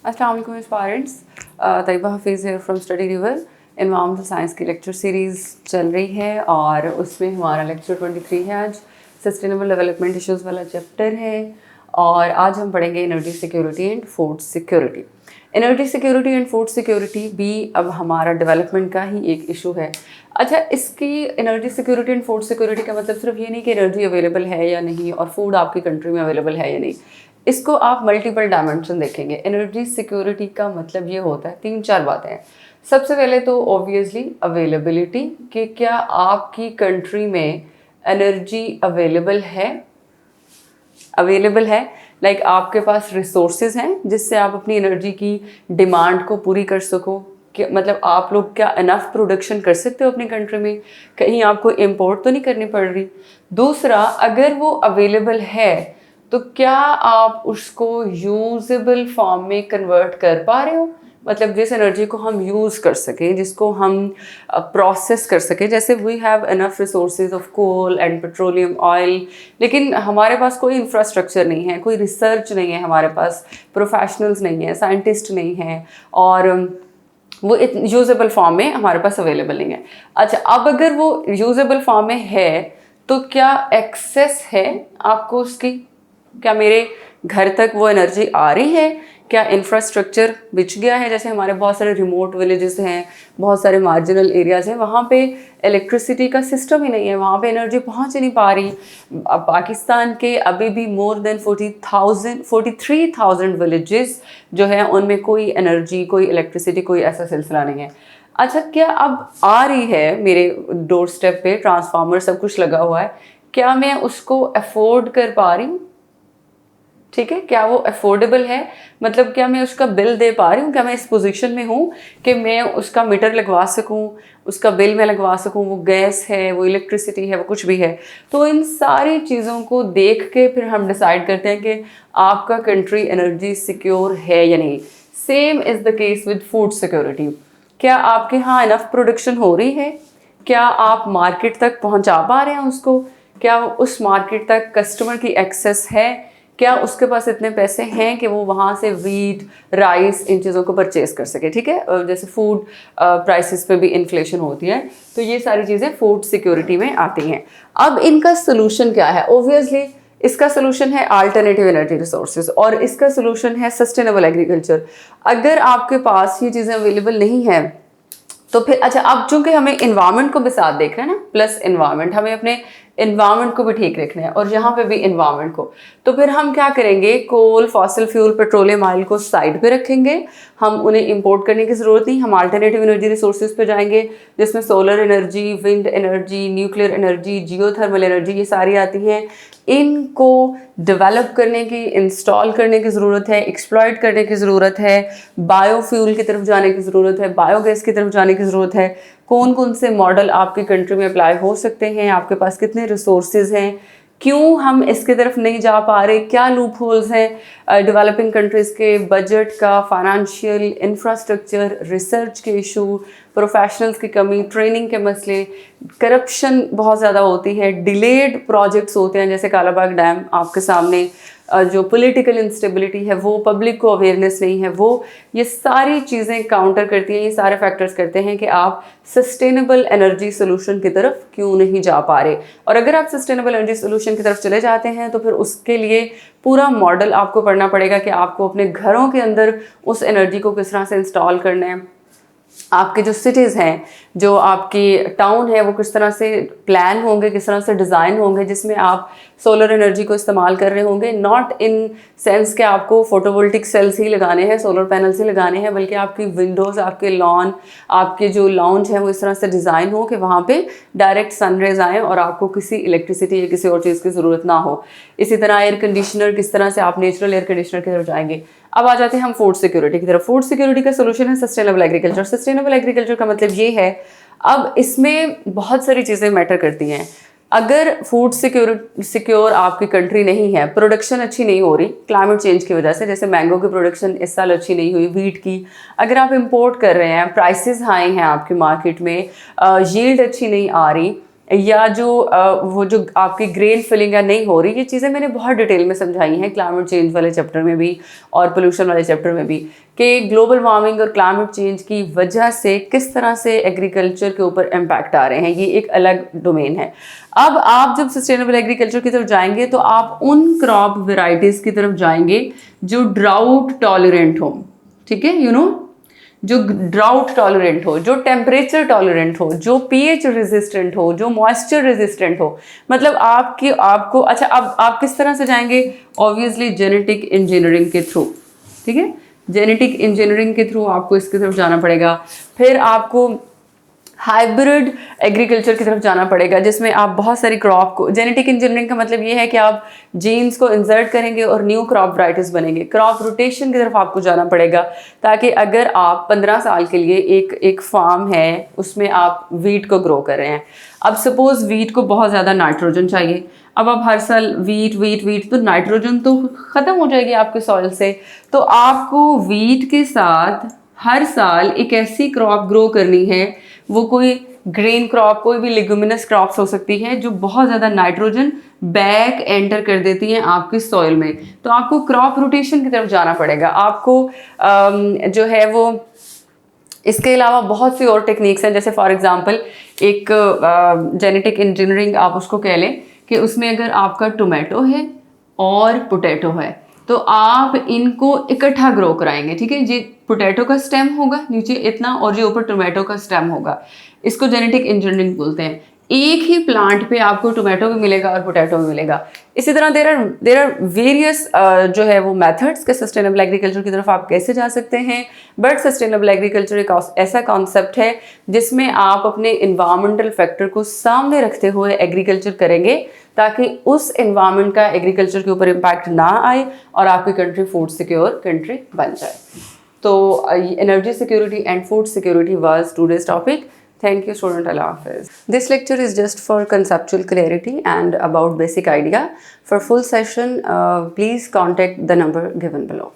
अस्सलाम वालेकुम पेरेंट्स। तैयबा हफीज़ है from study river. Environmental science की लेक्चर सीरीज़ चल रही है और उसमें हमारा लेक्चर 23 है आज। सस्टेनेबल डेवलपमेंट इश्यूज़ वाला चैप्टर है और आज हम पढ़ेंगे energy security and food security. Energy security and food security भी अब हमारा डेवलपमेंट का ही एक इशू है। अच्छा, इसकी energy security and food security का मतलब सिर्फ ये नहीं कि एनर्जी अवेलेबल है या नहीं और फूड आपकी कंट्री में अवेलेबल है या नहीं। इसको आप मल्टीपल डायमेंशन देखेंगे। एनर्जी सिक्योरिटी का मतलब ये होता है 3-4 बातें हैं। सबसे पहले तो ऑब्वियसली अवेलेबिलिटी, कि क्या आपकी कंट्री में एनर्जी अवेलेबल है लाइक आपके पास रिसोर्सेज हैं जिससे आप अपनी एनर्जी की डिमांड को पूरी कर सको। कि मतलब आप लोग क्या इनफ प्रोडक्शन कर सकते हो अपनी कंट्री में, कहीं आपको इम्पोर्ट तो नहीं करनी पड़ रही। दूसरा, अगर वो अवेलेबल है तो क्या आप उसको यूजेबल फॉर्म में कन्वर्ट कर पा रहे हो, मतलब जिस एनर्जी को हम यूज़ कर सकें, जिसको हम प्रोसेस कर सकें। जैसे we have enough resources of coal and petroleum oil, लेकिन हमारे पास कोई इंफ्रास्ट्रक्चर नहीं है, कोई रिसर्च नहीं है, हमारे पास प्रोफेशनल्स नहीं है, साइंटिस्ट नहीं है और वो यूजेबल फॉर्म में हमारे पास अवेलेबल नहीं है। अच्छा, अब अगर वो यूजेबल फॉर्म में है तो क्या एक्सेस है आपको उसकी, क्या मेरे घर तक वो एनर्जी आ रही है, क्या इंफ्रास्ट्रक्चर बिछ गया है। जैसे हमारे बहुत सारे रिमोट विलेजेस हैं, बहुत सारे मार्जिनल एरियाज़ हैं, वहाँ पे इलेक्ट्रिसिटी का सिस्टम ही नहीं है, वहाँ पे एनर्जी पहुँच ही नहीं पा रही। अब पाकिस्तान के अभी भी मोर देन 43,000 विलेजेस जो है उनमें कोई एनर्जी, कोई इलेक्ट्रिसिटी, कोई ऐसा सिलसिला नहीं है। अच्छा, क्या अब आ रही है मेरे डोर स्टेप पे, ट्रांसफार्मर सब कुछ लगा हुआ है, क्या मैं उसको अफोर्ड कर पा रही हूँ? ठीक है, क्या वो अफोर्डेबल है, मतलब क्या मैं उसका बिल दे पा रही हूँ, क्या मैं इस पोजीशन में हूँ कि मैं उसका मीटर लगवा सकूँ, उसका बिल मैं लगवा सकूँ, वो गैस है, वो इलेक्ट्रिसिटी है, वो कुछ भी है। तो इन सारी चीज़ों को देख के फिर हम डिसाइड करते हैं कि आपका कंट्री एनर्जी सिक्योर है या नहीं। Same is the case with food security. क्या आपके यहाँ इनफ प्रोडक्शन हो रही है, क्या आप मार्केट तक पहुँचा पा रहे हैं उसको, क्या उस मार्केट तक कस्टमर की एक्सेस है, क्या उसके पास इतने पैसे हैं कि वो वहाँ से वीट, राइस, इन चीज़ों को परचेज कर सके। ठीक है, जैसे फूड प्राइसेस पे भी इन्फ्लेशन होती है, तो ये सारी चीज़ें फूड सिक्योरिटी में आती हैं। अब इनका सोल्यूशन क्या है? ओबियसली इसका सोल्यूशन है अल्टरनेटिव एनर्जी रिसोर्सेज और इसका सोल्यूशन है सस्टेनेबल एग्रीकल्चर। अगर आपके पास ये चीज़ें अवेलेबल नहीं है तो फिर अच्छा, अब चूंकि हमें इन्वायरमेंट को भी साथ देखना है ना, प्लस इन्वायरमेंट, हमें अपने इन्वायरमेंट को भी ठीक रखना है और यहाँ पे भी इन्वायरमेंट को, तो फिर हम क्या करेंगे, कोल, फॉसिल फ्यूल, पेट्रोलियम ऑयल को साइड पे रखेंगे। हम उन्हें इंपोर्ट करने की ज़रूरत नहीं, हम अल्टरनेटिव एनर्जी रिसोर्सेज पे जाएंगे जिसमें solar energy, wind energy, nuclear energy, geothermal energy, ये सारी आती हैं। इनको डेवलप करने की, इंस्टॉल करने की ज़रूरत है, एक्सप्लॉयट करने की ज़रूरत है, बायोफ्यूल की तरफ जाने की ज़रूरत है, बायोगैस की तरफ जाने की ज़रूरत है। कौन कौन से मॉडल आपकी कंट्री में अप्लाई हो सकते हैं, आपके पास कितने रिसोर्सेज हैं, क्यों हम इसकी तरफ नहीं जा पा रहे, क्या लूप होल्स हैं डेवलपिंग कंट्रीज़ के बजट का, फाइनेंशियल, इंफ्रास्ट्रक्चर, रिसर्च के इशू, प्रोफेशनल्स की कमी, ट्रेनिंग के मसले, करप्शन बहुत ज़्यादा होती है, डिलेड प्रोजेक्ट्स होते हैं जैसे कालाबाग डैम आपके सामने, जो पॉलिटिकल इंस्टेबिलिटी है वो, पब्लिक को अवेयरनेस नहीं है वो, ये सारी चीज़ें काउंटर करती हैं, ये सारे फैक्टर्स करते हैं कि आप सस्टेनेबल एनर्जी सोल्यूशन की तरफ क्यों नहीं जा पा रहे। और अगर आप सस्टेनेबल एनर्जी सोल्यूशन की तरफ चले जाते हैं तो फिर उसके लिए पूरा मॉडल आपको पढ़ना पड़ेगा कि आपको अपने घरों के अंदर उस एनर्जी को किस तरह से इंस्टॉल करना है, आपके जो सिटीज़ हैं, जो आपकी टाउन है, वो किस तरह से प्लान होंगे, किस तरह से डिज़ाइन होंगे जिसमें आप सोलर एनर्जी को इस्तेमाल कर रहे होंगे। नॉट इन सेंस कि आपको फोटोवोल्टिक सेल्स ही लगाने हैं, सोलर पैनल्स ही लगाने हैं, बल्कि आपकी विंडोज़, आपके लॉन, आपके जो लाउंज हैं वो इस तरह से डिज़ाइन हो कि वहाँ पे डायरेक्ट सनरेज आएँ और आपको किसी इलेक्ट्रिसिटी या किसी और चीज़ की ज़रूरत ना हो। इसी तरह एयर कंडीशनर, किस तरह से आप नेचुरल एयर कंडीशनर की तरफ जाएंगे। अब आ जाते हैं हम फूड सिक्योरिटी की तरफ। फूड सिक्योरिटी का सोल्यूशन है सस्टेनेबल एग्रीकल्चर। सस्टेनेबल एग्रीकल्चर का मतलब ये है, अब इसमें बहुत सारी चीज़ें मैटर करती हैं। अगर फूड सिक्योर आपकी कंट्री नहीं है, प्रोडक्शन अच्छी नहीं हो रही क्लाइमेट चेंज की वजह से, जैसे मैंगो की प्रोडक्शन इस साल अच्छी नहीं हुई, वीट की, अगर आप इंपोर्ट कर रहे हैं, प्राइसेस हाई हैं आपकी मार्केट में, यील्ड अच्छी नहीं आ रही, या जो वो जो आपकी ग्रेन फिलिंग या नहीं हो रही, ये चीज़ें मैंने बहुत डिटेल में समझाई हैं क्लाइमेट चेंज वाले चैप्टर में भी और पोल्यूशन वाले चैप्टर में भी, कि ग्लोबल वार्मिंग और क्लाइमेट चेंज की वजह से किस तरह से एग्रीकल्चर के ऊपर इम्पैक्ट आ रहे हैं। ये एक अलग डोमेन है। अब आप जब सस्टेनेबल एग्रीकल्चर की तरफ जाएंगे तो आप उन क्रॉप वेराइटीज़ की तरफ जाएंगे जो ड्राउट टॉलरेंट हो, ठीक है, जो ड्राउट टॉलरेंट हो, जो टेम्परेचर टॉलरेंट हो, जो पीएच रेजिस्टेंट हो, जो मॉइस्चर रेजिस्टेंट हो। मतलब आपको अच्छा, अब आप किस तरह से जाएंगे? ऑब्वियसली जेनेटिक इंजीनियरिंग के थ्रू, ठीक है, जेनेटिक इंजीनियरिंग के थ्रू आपको इसकी तरफ जाना पड़ेगा। फिर आपको हाइब्रिड एग्रीकल्चर की तरफ जाना पड़ेगा, जिसमें आप बहुत सारी क्रॉप को, जेनेटिक इंजीनियरिंग का मतलब ये है कि आप जीन्स को इंसर्ट करेंगे और न्यू क्रॉप वराइटीज़ बनेंगे। क्रॉप रोटेशन की तरफ आपको जाना पड़ेगा, ताकि अगर आप 15 साल के लिए एक फार्म है, उसमें आप वीट को ग्रो कर रहे हैं। अब सपोज वीट को बहुत ज़्यादा नाइट्रोजन चाहिए, अब आप हर साल वीट तो नाइट्रोजन तो ख़त्म हो जाएगी आपके सॉइल से। तो आपको वीट के साथ हर साल एक ऐसी क्रॉप ग्रो करनी है, वो कोई ग्रेन क्रॉप, कोई भी लेगुमिनस क्रॉप्स हो सकती है, जो बहुत ज़्यादा नाइट्रोजन बैक एंटर कर देती हैं आपकी सॉइल में। तो आपको क्रॉप रोटेशन की तरफ जाना पड़ेगा। आपको जो है वो, इसके अलावा बहुत सी और टेक्निक्स हैं, जैसे फॉर एग्जांपल एक जेनेटिक इंजीनियरिंग आप उसको कह लें, कि उसमें अगर आपका टोमेटो है और पोटैटो है तो आप इनको इकट्ठा ग्रो कराएंगे, ठीक है। जी, पोटैटो का स्टेम होगा नीचे इतना और जो ऊपर टोमेटो का स्टेम होगा, इसको जेनेटिक इंजीनियरिंग बोलते हैं। एक ही प्लांट पे आपको टोमेटो भी मिलेगा और पोटैटो भी मिलेगा। इसी तरह देर आर वेरियस जो है वो मेथड्स के सस्टेनेबल एग्रीकल्चर की तरफ आप कैसे जा सकते हैं। बट सस्टेनेबल एग्रीकल्चर एक ऐसा कॉन्सेप्ट है जिसमें आप अपने इन्वायरमेंटल फैक्टर को सामने रखते हुए एग्रीकल्चर करेंगे, ताकि उस इन्वायरमेंट का एग्रीकल्चर के ऊपर इम्पैक्ट ना आए और आपकी कंट्री फूड सिक्योर कंट्री बन जाए। तो energy security and food security was today's topic. Thank you, student. Allah Hafiz. This lecture is just for conceptual clarity and about basic idea. For full session, please contact the number given below.